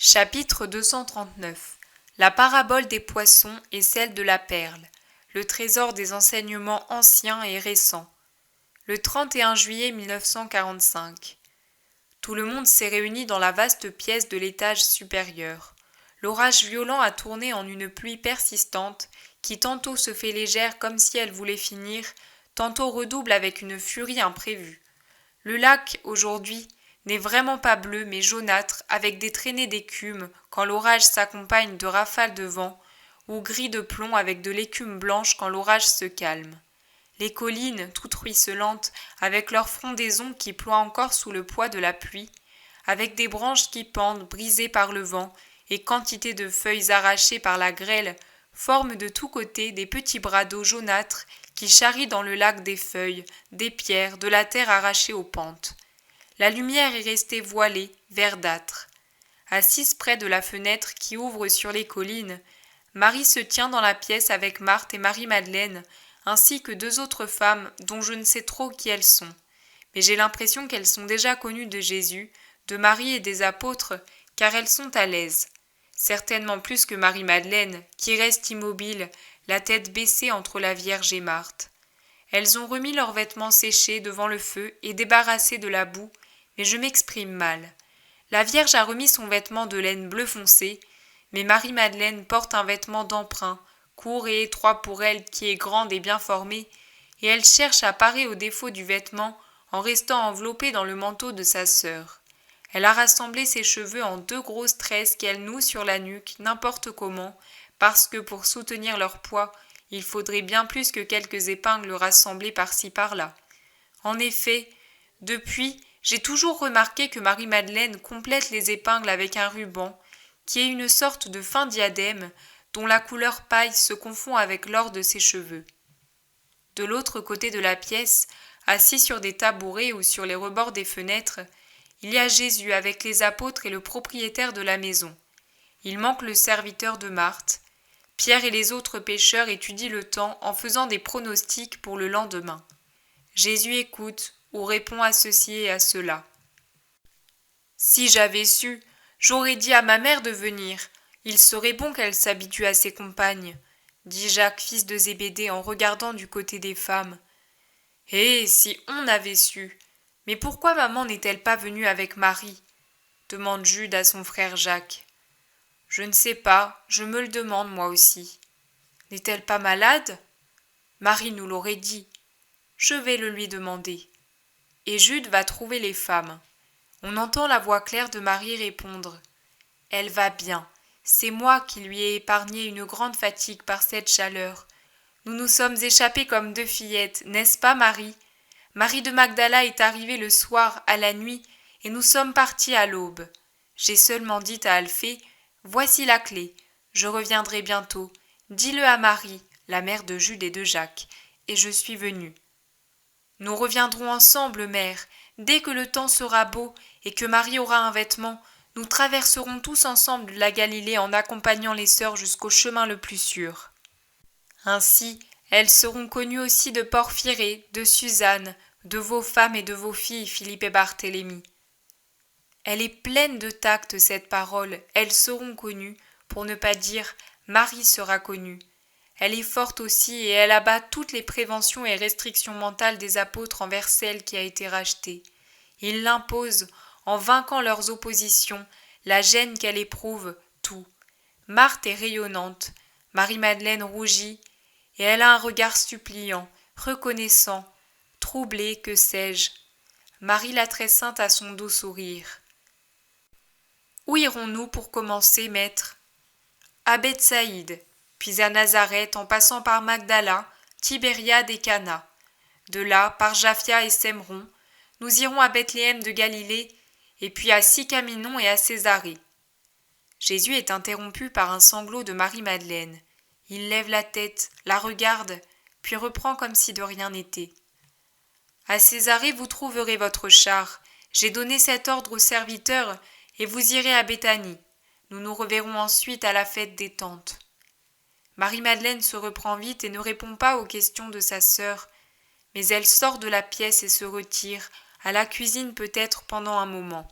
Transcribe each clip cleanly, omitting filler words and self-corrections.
Chapitre 239. La parabole des poissons et celle de la perle, le trésor des enseignements anciens et récents. Le 31 juillet 1945. Tout le monde s'est réuni dans la vaste pièce de l'étage supérieur. L'orage violent a tourné en une pluie persistante qui tantôt se fait légère comme si elle voulait finir, tantôt redouble avec une furie imprévue. Le lac, aujourd'hui, n'est vraiment pas bleu mais jaunâtre avec des traînées d'écume quand l'orage s'accompagne de rafales de vent, ou gris de plomb avec de l'écume blanche quand l'orage se calme. Les collines, toutes ruisselantes, avec leurs frondaisons qui ploient encore sous le poids de la pluie, avec des branches qui pendent, brisées par le vent, et quantité de feuilles arrachées par la grêle, forment de tous côtés des petits bras d'eau jaunâtres qui charrient dans le lac des feuilles, des pierres, de la terre arrachée aux pentes. La lumière est restée voilée, verdâtre. Assise près de la fenêtre qui ouvre sur les collines, Marie se tient dans la pièce avec Marthe et Marie-Madeleine, ainsi que deux autres femmes dont je ne sais trop qui elles sont. Mais j'ai l'impression qu'elles sont déjà connues de Jésus, de Marie et des apôtres, car elles sont à l'aise. Certainement plus que Marie-Madeleine, qui reste immobile, la tête baissée entre la Vierge et Marthe. Elles ont remis leurs vêtements séchés devant le feu et débarrassés de la boue, mais je m'exprime mal. La Vierge a remis son vêtement de laine bleu foncé, mais Marie-Madeleine porte un vêtement d'emprunt, court et étroit pour elle qui est grande et bien formée, et elle cherche à parer aux défauts du vêtement en restant enveloppée dans le manteau de sa sœur. Elle a rassemblé ses cheveux en deux grosses tresses qu'elle noue sur la nuque n'importe comment, parce que pour soutenir leur poids, il faudrait bien plus que quelques épingles rassemblées par-ci par-là. En effet, depuis, j'ai toujours remarqué que Marie-Madeleine complète les épingles avec un ruban, qui est une sorte de fin diadème, dont la couleur paille se confond avec l'or de ses cheveux. De l'autre côté de la pièce, assis sur des tabourets ou sur les rebords des fenêtres, il y a Jésus avec les apôtres et le propriétaire de la maison. Il manque le serviteur de Marthe. Pierre et les autres pêcheurs étudient le temps en faisant des pronostics pour le lendemain. Jésus écoute ou répond à ceci et à cela. « Si j'avais su, j'aurais dit à ma mère de venir. Il serait bon qu'elle s'habitue à ses compagnes, » dit Jacques, fils de Zébédée, en regardant du côté des femmes. « Eh, si on avait su! Mais pourquoi maman n'est-elle pas venue avec Marie ?» demande Jude à son frère Jacques. « Je ne sais pas, je me le demande moi aussi. » « N'est-elle pas malade ?» Marie nous l'aurait dit. Je vais le lui demander. Et Jude va trouver les femmes. On entend la voix claire de Marie répondre. Elle va bien. C'est moi qui lui ai épargné une grande fatigue par cette chaleur. Nous nous sommes échappées comme deux fillettes, n'est-ce pas, Marie ? Marie de Magdala est arrivée le soir, à la nuit, et nous sommes partis à l'aube. J'ai seulement dit à Alphée, voici la clé, je reviendrai bientôt. Dis-le à Marie, la mère de Jude et de Jacques, et je suis venue. Nous reviendrons ensemble, mère, dès que le temps sera beau et que Marie aura un vêtement, nous traverserons tous ensemble la Galilée en accompagnant les sœurs jusqu'au chemin le plus sûr. Ainsi, elles seront connues aussi de Porphyrée, de Suzanne, de vos femmes et de vos filles, Philippe et Barthélemy. Elle est pleine de tact, cette parole, elles seront connues, pour ne pas dire Marie sera connue. Elle est forte aussi et elle abat toutes les préventions et restrictions mentales des apôtres envers celle qui a été rachetée. Il l'impose, en vainquant leurs oppositions, la gêne qu'elle éprouve, tout. Marthe est rayonnante, Marie-Madeleine rougit, et elle a un regard suppliant, reconnaissant, troublé, que sais-je. Marie la très sainte a son doux sourire. Où irons-nous pour commencer, maître ? À Bethsaïde, puis à Nazareth en passant par Magdala, Tibériade et Cana. De là, par Japhia et Semron, nous irons à Bethléem de Galilée, et puis à Sicaminon et à Césarée. Jésus est interrompu par un sanglot de Marie-Madeleine. Il lève la tête, la regarde, puis reprend comme si de rien n'était. À Césarée vous trouverez votre char. J'ai donné cet ordre aux serviteurs, et vous irez à Béthanie. Nous nous reverrons ensuite à la fête des tentes. Marie-Madeleine se reprend vite et ne répond pas aux questions de sa sœur, mais elle sort de la pièce et se retire, à la cuisine peut-être pendant un moment.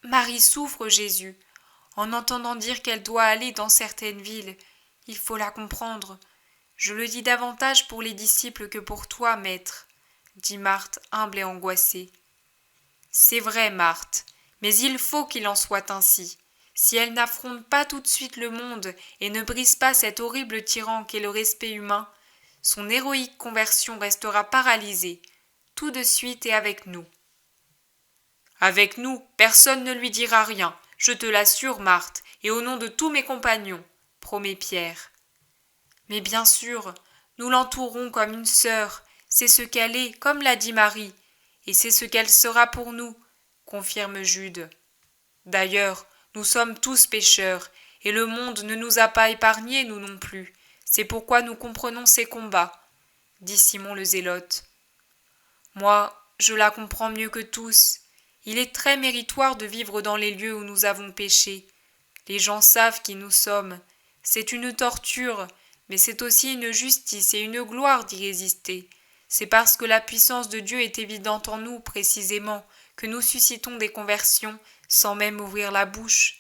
Marie souffre, Jésus. en entendant dire qu'elle doit aller dans certaines villes. Il faut la comprendre. Je le dis davantage pour les disciples que pour toi, maître, dit Marthe, humble et angoissée. C'est vrai, Marthe, mais il faut qu'il en soit ainsi. Si elle n'affronte pas tout de suite le monde et ne brise pas cet horrible tyran qu'est le respect humain, son héroïque conversion restera paralysée, tout de suite et avec nous. Avec nous, personne ne lui dira rien, je te l'assure, Marthe, et au nom de tous mes compagnons, promet Pierre. Mais bien sûr, nous l'entourons comme une sœur, c'est ce qu'elle est, comme l'a dit Marie, et c'est ce qu'elle sera pour nous, confirme Jude. D'ailleurs, nous sommes tous pécheurs, et le monde ne nous a pas épargnés, nous non plus. C'est pourquoi nous comprenons ces combats, dit Simon le Zélote. Moi, je la comprends mieux que tous. Il est très méritoire de vivre dans les lieux où nous avons péché. Les gens savent qui nous sommes. C'est une torture, mais c'est aussi une justice et une gloire d'y résister. C'est parce que la puissance de Dieu est évidente en nous, précisément, que nous suscitons des conversions sans même ouvrir la bouche,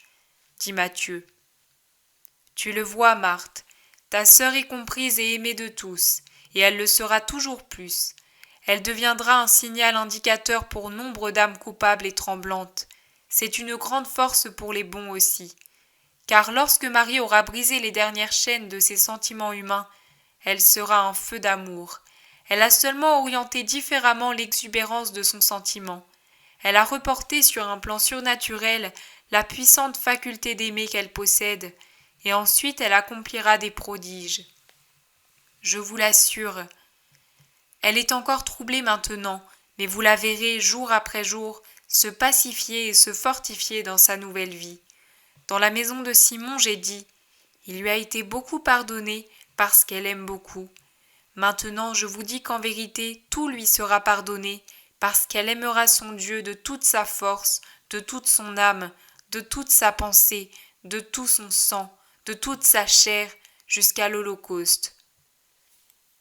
dit Matthieu. Tu le vois, Marthe, ta sœur est comprise et aimée de tous, et elle le sera toujours plus. Elle deviendra un signal indicateur pour nombre d'âmes coupables et tremblantes. C'est une grande force pour les bons aussi. Car lorsque Marie aura brisé les dernières chaînes de ses sentiments humains, elle sera un feu d'amour. Elle a seulement orienté différemment l'exubérance de son sentiment. Elle a reporté sur un plan surnaturel la puissante faculté d'aimer qu'elle possède, et ensuite elle accomplira des prodiges. Je vous l'assure. Elle est encore troublée maintenant, mais vous la verrez jour après jour se pacifier et se fortifier dans sa nouvelle vie. Dans la maison de Simon, j'ai dit, il lui a été beaucoup pardonné parce qu'elle aime beaucoup. Maintenant, je vous dis qu'en vérité, tout lui sera pardonné parce qu'elle aimera son Dieu de toute sa force, de toute son âme, de toute sa pensée, de tout son sang, de toute sa chair, jusqu'à l'Holocauste.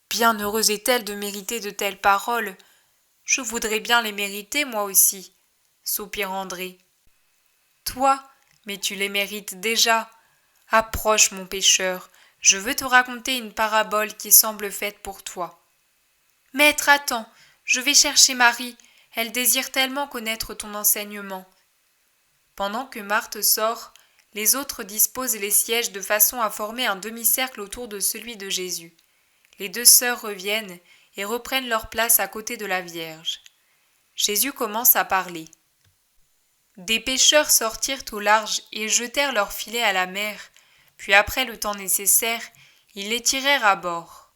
Bien heureuse est-elle de mériter de telles paroles. Je voudrais bien les mériter, moi aussi, soupira André. Toi, mais tu les mérites déjà. Approche, mon pécheur, je veux te raconter une parabole qui semble faite pour toi. Maître, attends, je vais chercher Marie, elle désire tellement connaître ton enseignement. Pendant que Marthe sort, les autres disposent les sièges de façon à former un demi-cercle autour de celui de Jésus. Les deux sœurs reviennent et reprennent leur place à côté de la Vierge. Jésus commence à parler. Des pêcheurs sortirent au large et jetèrent leurs filets à la mer, puis après le temps nécessaire, ils les tirèrent à bord.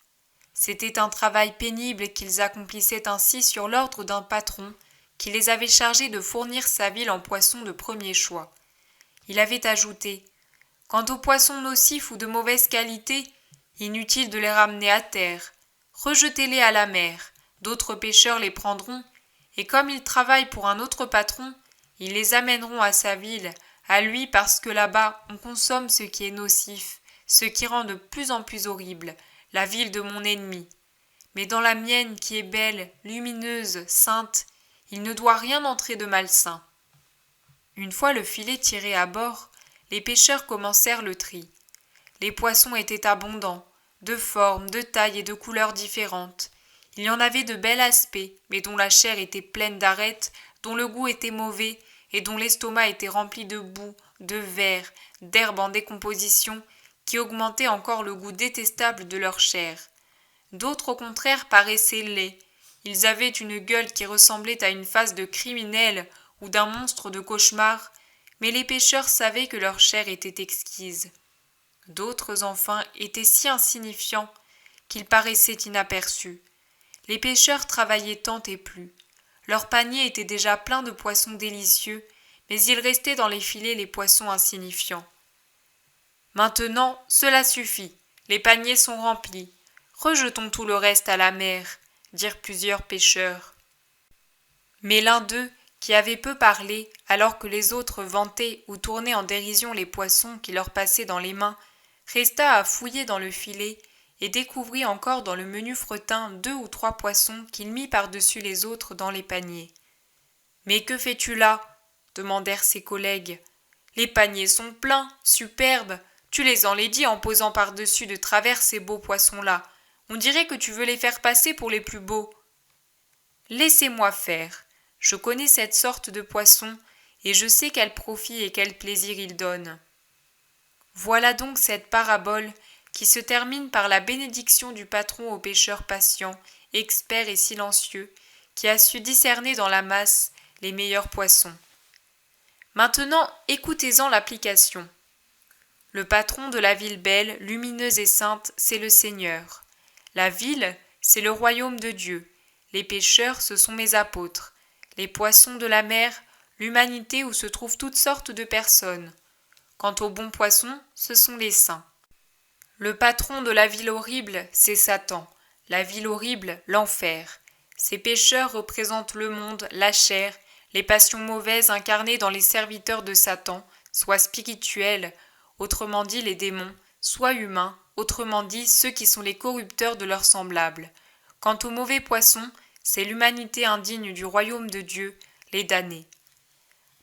C'était un travail pénible qu'ils accomplissaient ainsi sur l'ordre d'un patron qui les avait chargés de fournir sa ville en poissons de premier choix. Il avait ajouté « Quant aux poissons nocifs ou de mauvaise qualité, inutile de les ramener à terre. Rejetez-les à la mer, d'autres pêcheurs les prendront, et comme ils travaillent pour un autre patron, ils les amèneront à sa ville, à lui parce que là-bas on consomme ce qui est nocif, ce qui rend de plus en plus horrible la ville de mon ennemi. Mais dans la mienne qui est belle, lumineuse, sainte, il ne doit rien entrer de malsain. » Une fois le filet tiré à bord, les pêcheurs commencèrent le tri. Les poissons étaient abondants, de formes, de tailles et de couleurs différentes. Il y en avait de bel aspect, mais dont la chair était pleine d'arêtes, dont le goût était mauvais, et dont l'estomac était rempli de boue, de vers, d'herbes en décomposition, qui augmentaient encore le goût détestable de leur chair. D'autres au contraire paraissaient laids. Ils avaient une gueule qui ressemblait à une face de criminel ou d'un monstre de cauchemar, mais les pêcheurs savaient que leur chair était exquise. D'autres, enfin, étaient si insignifiants qu'ils paraissaient inaperçus. Les pêcheurs travaillaient tant et plus. Leur panier était déjà plein de poissons délicieux, mais il restait dans les filets les poissons insignifiants. « Maintenant, cela suffit. Les paniers sont remplis. Rejetons tout le reste à la mer, » dirent plusieurs pêcheurs. Mais l'un d'eux, qui avait peu parlé, alors que les autres vantaient ou tournaient en dérision les poissons qui leur passaient dans les mains, resta à fouiller dans le filet et découvrit encore dans le menu fretin 2 ou 3 poissons qu'il mit par-dessus les autres dans les paniers. « Mais que fais-tu là » demandèrent ses collègues. Les paniers sont pleins, superbes. Tu les enlaidis en posant par-dessus de travers ces beaux poissons-là. On dirait que tu veux les faire passer pour les plus beaux. Laissez-moi faire. Je connais cette sorte de poisson, et je sais quel profit et quel plaisir il donne. Voilà donc cette parabole qui se termine par la bénédiction du patron au pêcheur patient, expert et silencieux, qui a su discerner dans la masse les meilleurs poissons. Maintenant, écoutez-en l'application. Le patron de la ville belle, lumineuse et sainte, c'est le Seigneur. La ville, c'est le royaume de Dieu. Les pêcheurs, ce sont mes apôtres. Les poissons de la mer, l'humanité où se trouvent toutes sortes de personnes. Quant aux bons poissons, ce sont les saints. Le patron de la ville horrible, c'est Satan. La ville horrible, l'enfer. Ces pécheurs représentent le monde, la chair, les passions mauvaises incarnées dans les serviteurs de Satan, soit spirituels, autrement dit les démons, soit humains, autrement dit ceux qui sont les corrupteurs de leurs semblables. Quant aux mauvais poissons, c'est l'humanité indigne du royaume de Dieu, les damnés.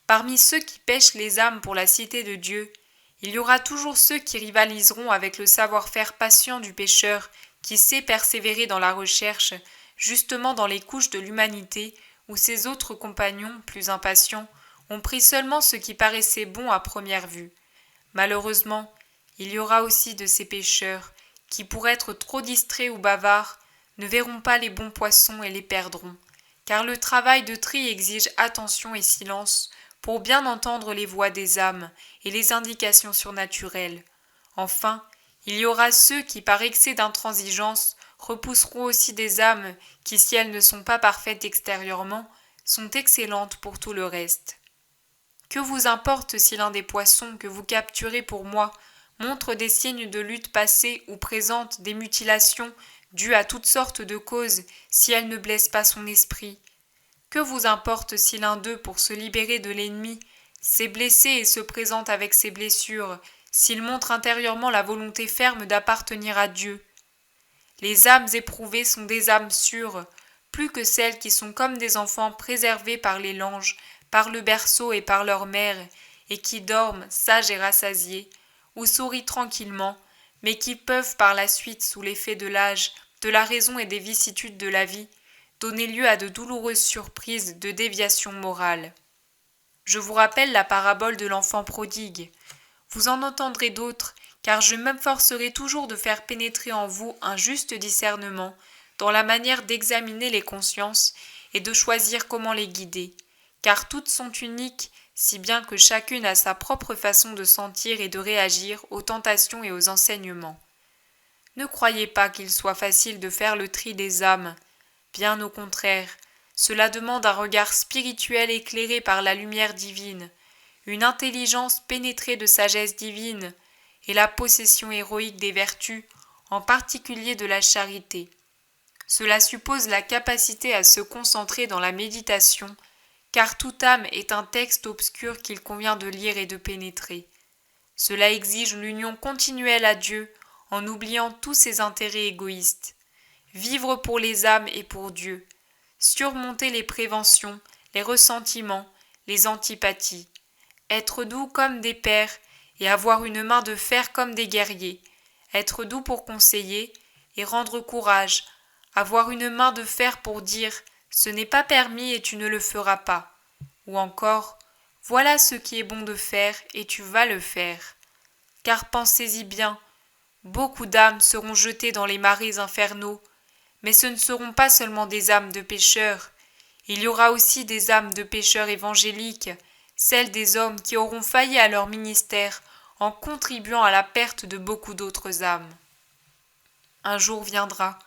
Parmi ceux qui pêchent les âmes pour la cité de Dieu, il y aura toujours ceux qui rivaliseront avec le savoir-faire patient du pêcheur qui sait persévérer dans la recherche, justement dans les couches de l'humanité où ses autres compagnons, plus impatients, ont pris seulement ce qui paraissait bon à première vue. Malheureusement, il y aura aussi de ces pêcheurs qui, pour être trop distraits ou bavards, ne verront pas les bons poissons et les perdront, car le travail de tri exige attention et silence pour bien entendre les voix des âmes et les indications surnaturelles. Enfin, il y aura ceux qui, par excès d'intransigeance, repousseront aussi des âmes qui, si elles ne sont pas parfaites extérieurement, sont excellentes pour tout le reste. Que vous importe si l'un des poissons que vous capturez pour moi montre des signes de lutte passée ou présente des mutilations dues à toutes sortes de causes si elles ne blessent pas son esprit? Que vous importe si l'un d'eux, pour se libérer de l'ennemi, s'est blessé et se présente avec ses blessures, s'il montre intérieurement la volonté ferme d'appartenir à Dieu? Les âmes éprouvées sont des âmes sûres, plus que celles qui sont comme des enfants préservés par les langes, par le berceau et par leur mère, et qui dorment, sages et rassasiés, ou sourient tranquillement, mais qui peuvent par la suite, sous l'effet de l'âge, de la raison et des vicissitudes de la vie, donner lieu à de douloureuses surprises de déviation morale. Je vous rappelle la parabole de l'enfant prodigue. Vous en entendrez d'autres, car je m'efforcerai toujours de faire pénétrer en vous un juste discernement dans la manière d'examiner les consciences et de choisir comment les guider, car toutes sont uniques, si bien que chacune a sa propre façon de sentir et de réagir aux tentations et aux enseignements. Ne croyez pas qu'il soit facile de faire le tri des âmes. Bien au contraire, cela demande un regard spirituel éclairé par la lumière divine, une intelligence pénétrée de sagesse divine et la possession héroïque des vertus, en particulier de la charité. Cela suppose la capacité à se concentrer dans la méditation, car toute âme est un texte obscur qu'il convient de lire et de pénétrer. Cela exige l'union continuelle à Dieu, en oubliant tous ses intérêts égoïstes. Vivre pour les âmes et pour Dieu, surmonter les préventions, les ressentiments, les antipathies, être doux comme des pères et avoir une main de fer comme des guerriers, être doux pour conseiller et rendre courage, avoir une main de fer pour dire « ce n'est pas permis et tu ne le feras pas », ou encore « voilà ce qui est bon de faire et tu vas le faire ». Car pensez-y bien, beaucoup d'âmes seront jetées dans les marais infernaux, mais ce ne seront pas seulement des âmes de pécheurs, il y aura aussi des âmes de pécheurs évangéliques, celles des hommes qui auront failli à leur ministère en contribuant à la perte de beaucoup d'autres âmes. Un jour viendra,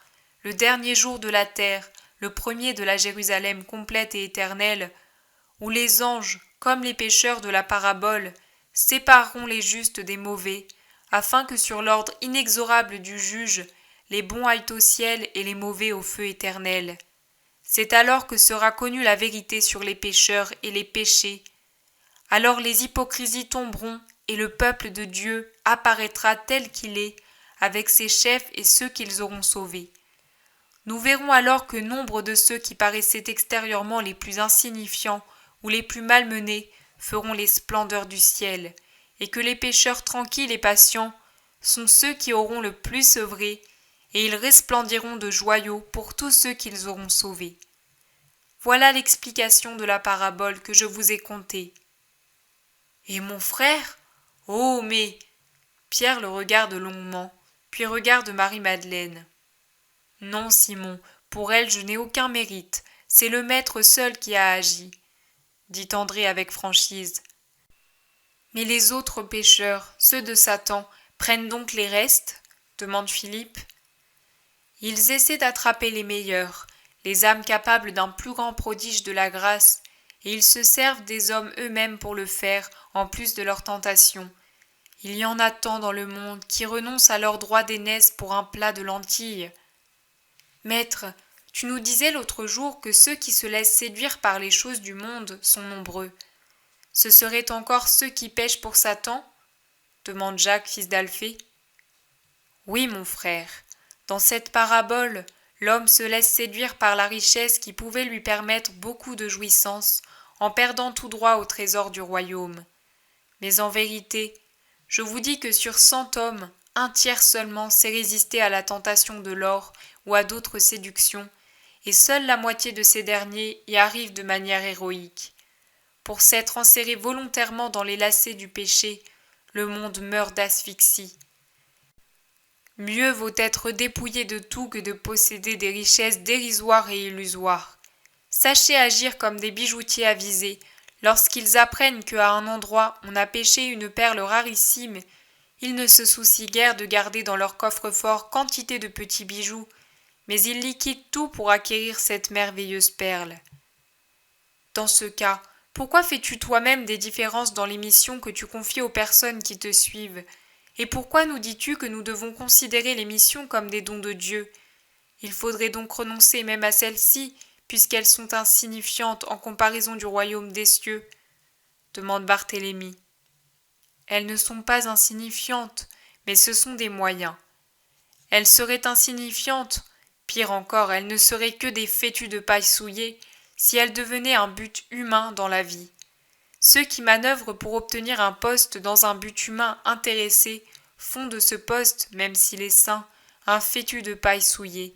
le dernier jour de la terre, le premier de la Jérusalem complète et éternelle, où les anges, comme les pécheurs de la parabole, sépareront les justes des mauvais, afin que sur l'ordre inexorable du juge, les bons aillent au ciel et les mauvais au feu éternel. C'est alors que sera connue la vérité sur les pécheurs et les péchés. Alors les hypocrisies tomberont et le peuple de Dieu apparaîtra tel qu'il est, avec ses chefs et ceux qu'ils auront sauvés. Nous verrons alors que nombre de ceux qui paraissaient extérieurement les plus insignifiants ou les plus malmenés feront les splendeurs du ciel, et que les pécheurs tranquilles et patients sont ceux qui auront le plus œuvré, et ils resplendiront de joyaux pour tous ceux qu'ils auront sauvés. Voilà l'explication de la parabole que je vous ai contée. Et mon frère ? Oh, mais... Pierre le regarde longuement, puis regarde Marie-Madeleine. Non, Simon, pour elle je n'ai aucun mérite, c'est le maître seul qui a agi, dit André avec franchise. Mais les autres pécheurs, ceux de Satan, prennent donc les restes ? Demande Philippe. Ils essaient d'attraper les meilleurs, les âmes capables d'un plus grand prodige de la grâce, et ils se servent des hommes eux-mêmes pour le faire, en plus de leurs tentations. Il y en a tant dans le monde qui renoncent à leur droit d'aînesse pour un plat de lentilles. Maître, tu nous disais l'autre jour que ceux qui se laissent séduire par les choses du monde sont nombreux. Ce seraient encore ceux qui pêchent pour Satan ? Demande Jacques, fils d'Alphée. Oui, mon frère. Dans cette parabole, l'homme se laisse séduire par la richesse qui pouvait lui permettre beaucoup de jouissances, en perdant tout droit au trésor du royaume. Mais en vérité, je vous dis que sur 100 hommes, un tiers seulement sait résister à la tentation de l'or ou à d'autres séductions, et seule la moitié de ces derniers y arrive de manière héroïque. Pour s'être enserré volontairement dans les lacets du péché, le monde meurt d'asphyxie. Mieux vaut être dépouillé de tout que de posséder des richesses dérisoires et illusoires. Sachez agir comme des bijoutiers avisés. Lorsqu'ils apprennent qu'à un endroit on a pêché une perle rarissime, ils ne se soucient guère de garder dans leur coffre-fort quantité de petits bijoux, mais ils liquident tout pour acquérir cette merveilleuse perle. Dans ce cas, pourquoi fais-tu toi-même des différences dans les missions que tu confies aux personnes qui te suivent ? Et pourquoi nous dis-tu que nous devons considérer les missions comme des dons de Dieu ? Il faudrait donc renoncer même à celles-ci, puisqu'elles sont insignifiantes en comparaison du royaume des cieux, demande Barthélemy. Elles ne sont pas insignifiantes, mais ce sont des moyens. Elles seraient insignifiantes, pire encore, elles ne seraient que des fétus de paille souillée, si elles devenaient un but humain dans la vie. Ceux qui manœuvrent pour obtenir un poste dans un but humain intéressé font de ce poste, même s'il est saint, un fétu de paille souillée.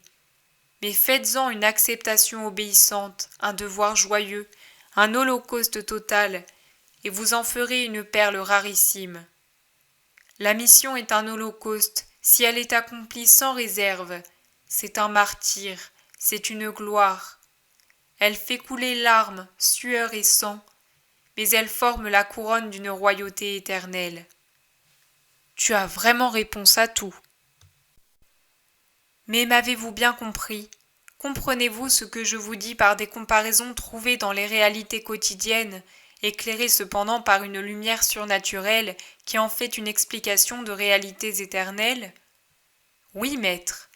Mais faites-en une acceptation obéissante, un devoir joyeux, un holocauste total, et vous en ferez une perle rarissime. La mission est un holocauste, si elle est accomplie sans réserve. C'est un martyre, c'est une gloire. Elle fait couler larmes, sueur et sang, mais elle forme la couronne d'une royauté éternelle. Tu as vraiment réponse à tout. Mais m'avez-vous bien compris ? Comprenez-vous ce que je vous dis par des comparaisons trouvées dans les réalités quotidiennes, éclairées cependant par une lumière surnaturelle qui en fait une explication de réalités éternelles ? Oui, maître.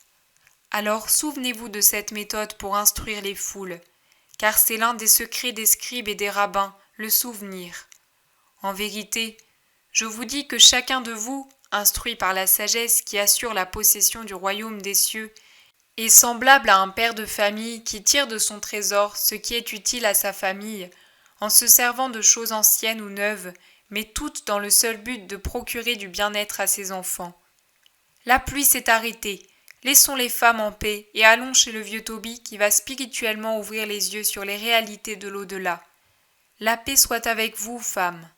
Alors souvenez-vous de cette méthode pour instruire les foules, car c'est l'un des secrets des scribes et des rabbins, le souvenir. En vérité, je vous dis que chacun de vous, instruit par la sagesse qui assure la possession du royaume des cieux, est semblable à un père de famille qui tire de son trésor ce qui est utile à sa famille, en se servant de choses anciennes ou neuves, mais toutes dans le seul but de procurer du bien-être à ses enfants. La pluie s'est arrêtée, laissons les femmes en paix et allons chez le vieux Tobie qui va spirituellement ouvrir les yeux sur les réalités de l'au-delà. La paix soit avec vous, femmes.